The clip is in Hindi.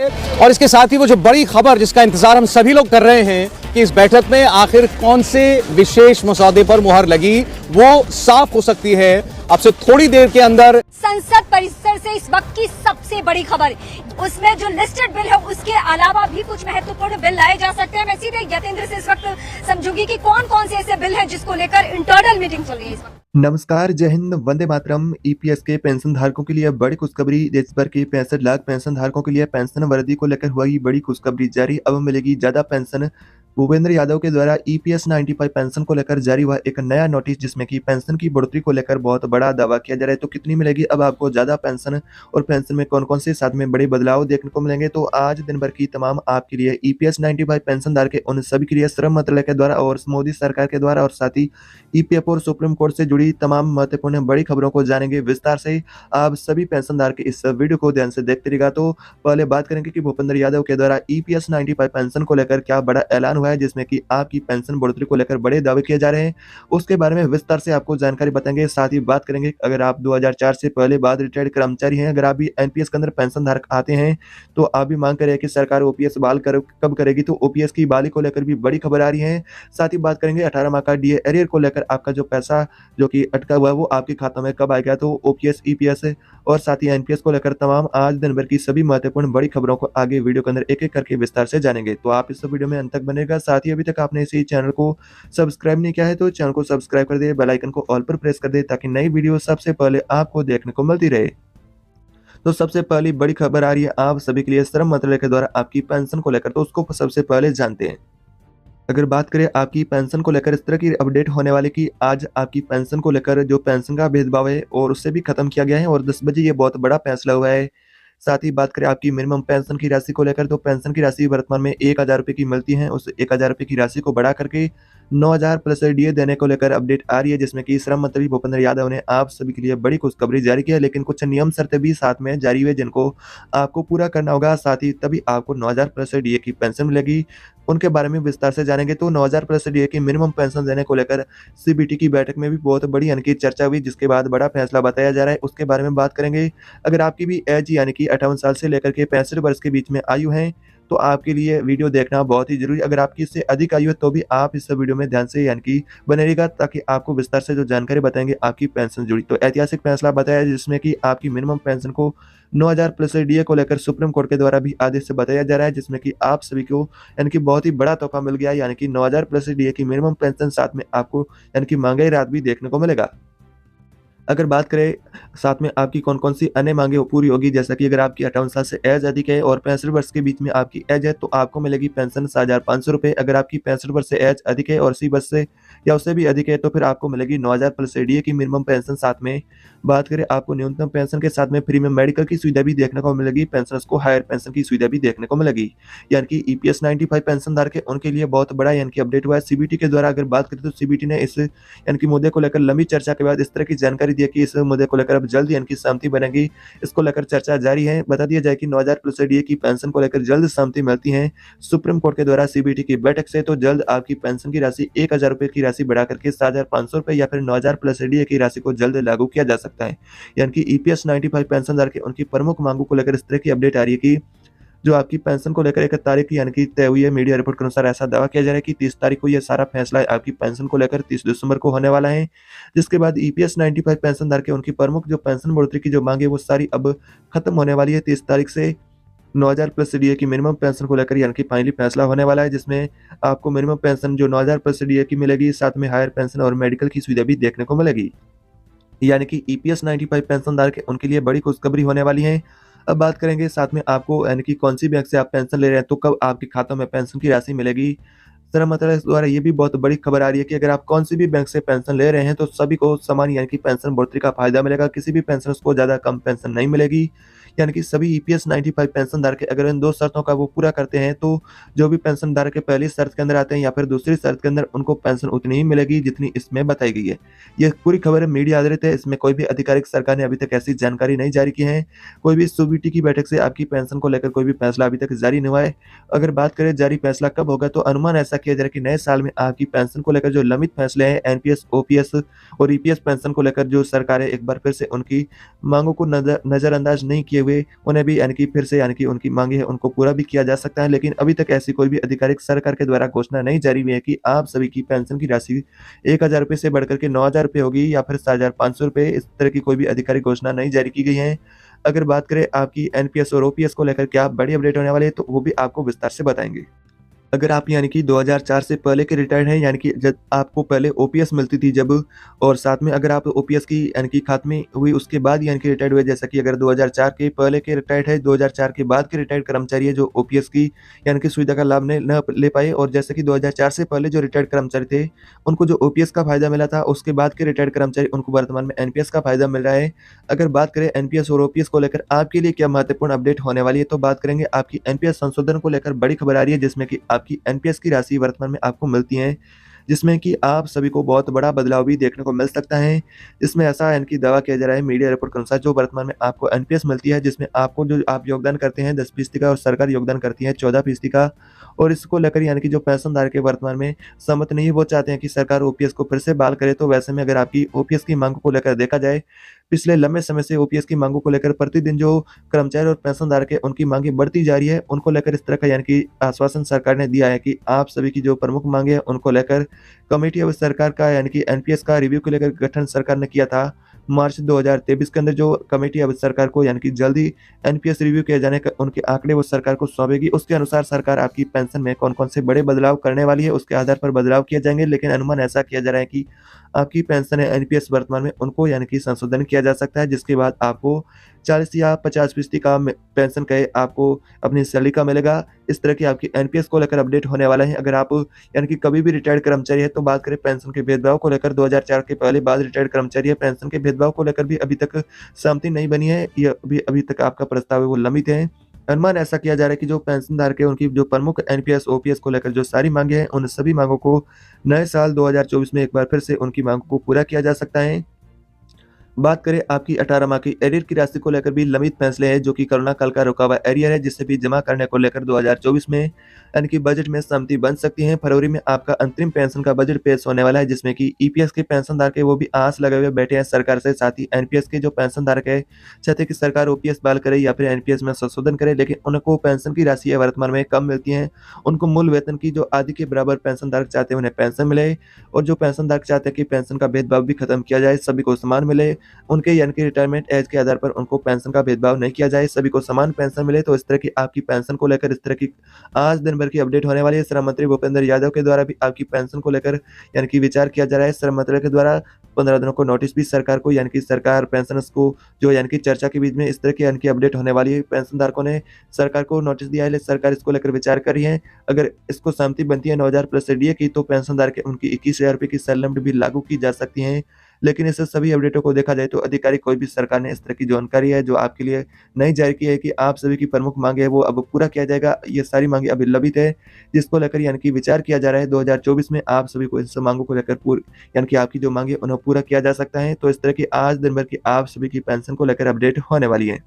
और इसके साथ ही वो जो बड़ी खबर जिसका इंतजार हम सभी लोग कर रहे हैं कि इस बैठक में आखिर कौन से विशेष मसौदे पर मुहर लगी, वो साफ हो सकती है अब से थोड़ी देर के अंदर। संसद परिसर से इस वक्त की सबसे बड़ी खबर, उसमें जो लिस्टेड बिल है उसके अलावा भी कुछ महत्वपूर्ण बिल लाए जा सकते हैं। मैं सीधे यतेंद्र से इस वक्त समझूंगी कि कौन कौन से ऐसे बिल हैं जिसको लेकर इंटरनल मीटिंग चल रही है इस वक्त। नमस्कार, जय हिंद, वंदे मातरम। ईपीएस के पेंशन धारकों के लिए बड़ी खुशखबरी। देश भर के 65 लाख पेंशन धारकों के लिए पेंशन वृद्धि को लेकर हुई बड़ी खुशखबरी जारी। अब मिलेगी ज्यादा पेंशन। भूपेंद्र यादव के द्वारा ईपीएस 95 पेंशन को लेकर जारी हुआ एक नया नोटिस, जिसमें कि पेंशन की बढ़ोतरी को लेकर बहुत बड़ा दावा किया जा रहा है। तो कितनी मिलेगी अब आपको ज्यादा पेंशन, और पेंशन में कौन कौन से साथ में बड़े बदलाव देखने को मिलेंगे। तो आज दिन भर की तमाम आपके लिए ईपीएस 95 पेंशन धारक के उन सभी के लिए श्रम मंत्रालय के द्वारा और मोदी सरकार के द्वारा और साथ ही ईपीएफ और सुप्रीम कोर्ट से जुड़ी तमाम महत्वपूर्ण बड़ी खबरों को जानेंगे विस्तार से। आप सभी पेंशन धारक इस वीडियो को ध्यान से देखते रहिएगा। तो पहले बात करेंगे कि भूपेंद्र यादव के द्वारा ईपीएस 95 पेंशन को लेकर क्या बड़ा ऐलान हुआ है, जिसमें कि आपकी पेंशन बढ़ोतरी को लेकर बड़े दावे किए जा रहे हैं। उसके बारे में विस्तार से आपको जानकारी बताएंगे। साथ ही बात करेंगे अगर आप 2004 से पहले बाद रिटायर्ड कर्मचारी हैं, अगर आप भी एनपीएस के अंदर पेंशन धारक आते हैं, तो आप भी मांग कर रहे हैं कि सरकार ओपीएस बहाल कब करेगी। तो ओपीएस की बहाली को लेकर भी बड़ी खबर आ रही है। साथ ही बात करेंगे 18 माह का डीए एरियर को लेकर आपका जो पैसा जो कि अटका हुआ है वो आपके खातों में कब आएगा। तो ओपीएस, ईपीएस और साथ ही एनपीएस को लेकर तमाम आज दिन भर की सभी महत्वपूर्ण बड़ी खबरों को आगे वीडियो के अंदर एक एक करके विस्तार से जानेंगे। तो आप इस वीडियो में अंत तक बनेगा। साथ ही अभी तक आपने इसी चैनल को सब्सक्राइब नहीं किया है तो चैनल को सब्सक्राइब कर दे, बेल आइकन को ऑल पर प्रेस कर दे, ताकि नई वीडियो सबसे पहले आपको देखने को मिलती रहे। तो सबसे पहली बड़ी खबर आ रही है आप सभी के लिए श्रम मंत्रालय के द्वारा आपकी पेंशन को लेकर, तो उसको सबसे पहले जानते हैं। अगर बात करें आपकी पेंशन को लेकर इस तरह की अपडेट होने वाली कि आज आपकी पेंशन को लेकर जो पेंशन का भेदभाव है और उससे भी खत्म किया गया है, और 10 बजे ये बहुत बड़ा फैसला हुआ है। साथ ही बात करें आपकी मिनिमम पेंशन की राशि को लेकर, तो पेंशन की राशि वर्तमान में 1000 रुपये की मिलती है। उस 1000 रुपये की राशि को बढ़ा करके 9000 प्लस डीए देने को लेकर अपडेट आ रही है, जिसमें कि श्रम मंत्री भूपेंद्र यादव ने आप सभी के लिए बड़ी खुशखबरी जारी की है। लेकिन कुछ नियम शर्तें भी साथ में जारी हुए जिनको आपको पूरा करना होगा। साथ ही तभी आपको 9000 प्लस डीए की पेंशन मिलेगी। उनके बारे में विस्तार से जानेंगे। तो 9000 प्लस डीए की मिनिमम पेंशन देने को लेकर सीबीटी की बैठक में भी बहुत बड़ी यानी कि चर्चा हुई, जिसके बाद बड़ा फैसला बताया जा रहा है। उसके बारे में बात करेंगे। अगर आपकी भी एज यानी कि 58 साल से लेकर के 65 वर्ष के बीच में आयु है, तो आपके लिए वीडियो देखना बहुत ही जरूरी। अगर आपकी इससे अधिक आयु है तो भी आप इस वीडियो में ध्यान से यानी कि बने रहिएगा, ताकि आपको विस्तार से जो जानकारी बताएंगे आपकी पेंशन जुड़ी। तो ऐतिहासिक फैसला बताया जिसमें कि आपकी मिनिमम पेंशन को 9000 प्लस डीए को लेकर सुप्रीम कोर्ट के द्वारा भी आदेश से बताया जा रहा है, जिसमें कि आप सभी को यानी कि बहुत ही बड़ा तोहफा मिल गया, यानी कि 9000 प्लस डीए की मिनिमम पेंशन, साथ में आपको यानी कि महंगाई राहत भी देखने को मिलेगा। अगर बात करें साथ में आपकी कौन कौन सी अन्य मांगे पूरी होगी, जैसा कि अगर आपकी 58 साल से एज अधिक है और 65 वर्ष के बीच में आपकी एज है, तो आपको मिलेगी पेंशन 7500 रुपये। अगर आपकी 65 वर्ष से एज अधिक है और 80 वर्ष से या उससे भी अधिक है, तो फिर आपको मिलेगी 9000 प्लस डीए की मिनिमम पेंशन। साथ में बात करें आपको न्यूनतम पेंशन के साथ में फ्री में मेडिकल की सुविधा भी देखने को मिलेगी। पेंशनर्स को हायर पेंशन की सुविधा भी देखने को मिलेगी। यानी कि ईपीएस 95 पेंशन धारक है उनके लिए बहुत बड़ा यानी कि अपडेट हुआ है सीबीटी के द्वारा। अगर बात करें तो सीबीटी ने इस यानी कि मुद्दे को लेकर लंबी चर्चा के बाद इस तरह की जानकारी दी है कि इस मुद्दे को लेकर अब जल्द यानी कि सहमति बनेगी। इसको लेकर चर्चा जारी है। बता दिया जाए कि 9000 प्लस डीए की पेंशन को लेकर जल्द सहमति मिलती है सुप्रीम कोर्ट के द्वारा सीबीटी की बैठक से, तो जल्द आपकी पेंशन की राशि 1000 रुपये की राशि बढ़ा करके 7500 रुपये या फिर 9000 प्लस डीए की राशि को जल्द लागू किया जा सकता है। यानी कि ईपीएस 95 पेंशन धारक उनकी प्रमुख मांगों को लेकर इस तरह की अपडेट आ रही है कि जो आपकी पेंशन को लेकर एक तारीख यानी कि तय हुई है। मीडिया रिपोर्ट के अनुसार ऐसा दावा किया जा रहा है कि 30 तारीख को यह सारा फैसला आपकी पेंशन को लेकर 30 दिसंबर को होने वाला है, जिसके बाद ईपीएस 95 पेंशन धारक उनकी प्रमुख जो पेंशन बढ़ोतरी की जो मांगे वो सारी अब खत्म होने वाली है। 30 तारीख से 9000 प्लस डीए की मिनिमम पेंशन को लेकर यानी कि फाइनली फैसला होने वाला है, जिसमें आपको मिनिमम पेंशन जो 9000 प्लस डीए की मिलेगी, साथ में हायर पेंशन और मेडिकल की सुविधा भी देखने को मिलेगी। यानी कि ईपीएस 95 पेंशन धारक उनके लिए बड़ी खुशखबरी होने वाली है। अब बात करेंगे साथ में आपको यानी कि कौन सी बैंक से आप पेंशन ले रहे हैं, तो कब आपके खातों में पेंशन की राशि मिलेगी। श्रम मंत्रालय द्वारा ये भी बहुत बड़ी खबर आ रही है कि अगर आप कौन सी भी बैंक से पेंशन ले रहे हैं, तो सभी को समान यानी कि पेंशन बढ़ोतरी का फायदा मिलेगा। किसी भी पेंशनर्स को ज्यादा कम पेंशन नहीं मिलेगी। यानी कि सभी ईपीएस 95 पेंशन धारक अगर इन 2 शर्तों का वो पूरा करते हैं, तो जो भी पेंशन धारक पहली शर्त के अंदर आते हैं या फिर दूसरी शर्त के अंदर, उनको पेंशन उतनी ही मिलेगी जितनी इसमें बताई गई है। यह पूरी खबर मीडिया आधारित है। इसमें कोई भी आधिकारिक सरकार ने अभी तक ऐसी जानकारी नहीं जारी की है। कोई भी सीबीटी की बैठक से आपकी पेंशन को लेकर कोई भी फैसला अभी तक जारी नहीं हुआ है। अगर बात करें जारी फैसला कब होगा, तो अनुमान ऐसा किया जा रहा है कि नए साल में आपकी पेंशन को लेकर जो लंबित फैसले हैं एनपीएस, ओपीएस और ईपीएस पेंशन को लेकर जो सरकार है एक बार फिर से उनकी मांगों को नजरअंदाज नहीं किए हुए हुए उन्हें भी यानी कि फिर से यानी कि उनकी मांगे है उनको पूरा भी किया जा सकता है। लेकिन अभी तक ऐसी कोई भी आधिकारिक सरकार के द्वारा घोषणा नहीं जारी हुई है कि आप सभी की पेंशन की राशि ₹1000 से बढ़कर के ₹9000 होगी या फिर ₹7500। इस तरह की कोई भी आधिकारिक घोषणा नहीं जारी की गई है। अगर बात करें आपकी एनपीएस और ओपीएस को लेकर क्या बड़ी अपडेट होने वाली है, तो वो भी आपको विस्तार से बताएँगे। अगर आप यानी कि 2004 से पहले के रिटायर्ड हैं, यानी कि जब आपको पहले ओपीएस मिलती थी जब, और साथ में अगर आप ओपीएस की यानी कि खात्मे हुई उसके बाद यानी कि रिटायर्ड हुए, जैसा कि अगर 2004 के पहले के रिटायर्ड है, 2004 के बाद के रिटायर्ड कर्मचारी है जो ओपीएस की यानी कि सुविधा का लाभ न ले पाए, और जैसे कि 2004 से पहले जो रिटायर्ड कर्मचारी थे उनको जो ओपीएस का फायदा मिला था, उसके बाद के रिटायर्ड कर्मचारी उनको वर्तमान में एनपीएस का फायदा मिल रहा है। अगर बात करें एनपीएस और ओपीएस को लेकर आपके लिए क्या महत्वपूर्ण अपडेट होने वाली है, तो बात करेंगे आपकी एनपीएस संशोधन को लेकर बड़ी खबर आ रही है, जिसमें कि आपकी एनपीएस की राशि वर्तमान में आपको मिलती है, जिसमें कि आप सभी को बहुत बड़ा बदलाव भी देखने को मिल सकता है। इसमें ऐसा यानी कि दावा किया जा रहा है मीडिया रिपोर्ट के अनुसार, जो वर्तमान में आपको एनपीएस मिलती है, जिसमें आपको जो आप योगदान करते हैं 10% का और सरकार योगदान करती है 14% का, और इसको लेकर यानी कि जो पेंशनधारक है वर्तमान में सहमत नहीं है, वो चाहते हैं कि सरकार ओपीएस को फिर से बहाल करे। तो वैसे में अगर आपकी ओपीएस की मांग को लेकर देखा जाए, पिछले लंबे समय से ओपीएस की मांगों को लेकर प्रतिदिन जो कर्मचारी और पेंशनधारक है उनकी मांगे बढ़ती जा रही है। उनको लेकर इस तरह का यानी कि आश्वासन सरकार ने दिया है कि आप सभी की जो प्रमुख मांगे हैं उनको लेकर कमेटी ऑफ सरकार का यानी कि एनपीएस का रिव्यू को लेकर गठन सरकार ने किया था मार्च 2023 के अंदर। जो कमेटी ऑफ सरकार को यानी कि जल्दी एनपीएस रिव्यू किए जाने का उनके आंकड़े वो सरकार को सौंपेगी। उसके अनुसार सरकार आपकी पेंशन में कौन-कौन से बड़े बदलाव करने वाली है, उसके आधार पर बदलाव किए जाएंगे। लेकिन अनुमान ऐसा किया जा रहा है कि आपकी पेंशन है एनपीएस वर्तमान में उनको यानी कि संशोधन किया जा सकता है, जिसके बाद आपको 40 या 50% का पेंशन का आपको अपनी सैलरी का मिलेगा। इस तरह की आपकी एनपीएस को लेकर अपडेट होने वाला है। अगर आप यानी कि कभी भी रिटायर्ड कर्मचारी है, तो बात करें पेंशन के भेदभाव को लेकर, 2004 के पहले बाद रिटायर्ड कर्मचारी है, पेंशन के भेदभाव को लेकर भी अभी तक सहमति नहीं बनी है। ये अभी तक आपका प्रस्ताव है वो लंबित है। अनुमान ऐसा किया जा रहा है कि जो पेंशनधारक है उनकी जो प्रमुख एनपीएस, ओपीएस को लेकर जो सारी मांगे हैं, उन सभी मांगों को नए साल 2024 में एक बार फिर से उनकी मांगों को पूरा किया जा सकता है। बात करें आपकी 18 माह की एरियर की राशि को लेकर भी लंबित फैसले हैं, जो कि कोरोना काल का रुका हुआ एरियर है, जिसे भी जमा करने को लेकर 2024 में यानी कि बजट में सहमति बन सकती है। फरवरी में आपका अंतरिम पेंशन का बजट पेश होने वाला है, जिसमें कि ईपीएस के पेंशनधारक है वो भी आस लगाए हुए बैठे हैं सरकार से। साथ ही एनपीएस के जो पेंशनधारक है चाहते हैं कि सरकार ओपीएस बहाल करे या फिर एनपीएस में संशोधन करे, लेकिन उनको पेंशन की राशि वर्तमान में कम मिलती है। उनको मूल वेतन की जो आधी के बराबर पेंशनधारक चाहते हैं उन्हें पेंशन मिले, और जो पेंशनधारक चाहते हैं कि पेंशन का भेदभाव भी खत्म किया जाए, सभी को समान मिले, उनके यानी कि रिटायरमेंट एज के आधार पर उनको पेंशन का भेदभाव नहीं किया जाए, सभी को समान पेंशन मिले। तो इस तरह की आपकी पेंशन को लेकर इस तरह की आज दिन भर की अपडेट होने वाली है। श्रम मंत्री भूपेंद्र यादव के द्वारा भी आपकी पेंशन को लेकर यानी कि विचार किया जा रहा है। श्रम मंत्रालय के द्वारा 15 दिनों को नोटिस भी सरकार को यानी कि सरकार पेंशनर्स को जो यानी कि चर्चा के बीच में इस तरह की यानी कि अपडेट होने वाली है। पेंशनधारकों ने सरकार को नोटिस दिया है, लेकिन सरकार इसको लेकर विचार कर रही है। अगर इसको सहमति बनती है 9000 प्लस डीए की, तो पेंशनधारक उनकी 21000 रुपये की सैलरी लिमिट भी लागू की जा सकती है। लेकिन इस सभी अपडेटों को देखा जाए तो आधिकारिक कोई भी सरकार ने इस तरह की जानकारी है जो आपके लिए नहीं जारी की है कि आप सभी की प्रमुख मांगे है वो अब पूरा किया जाएगा। ये सारी मांगे अभी लंबित है, जिसको लेकर यानी कि विचार किया जा रहा है। 2024 में आप सभी को इन सब मांगों को लेकर यानी कि आपकी जो मांगे उन्हें पूरा किया जा सकता है। तो इस तरह की आज दिन भर की आप सभी की पेंशन को लेकर अपडेट होने वाली है।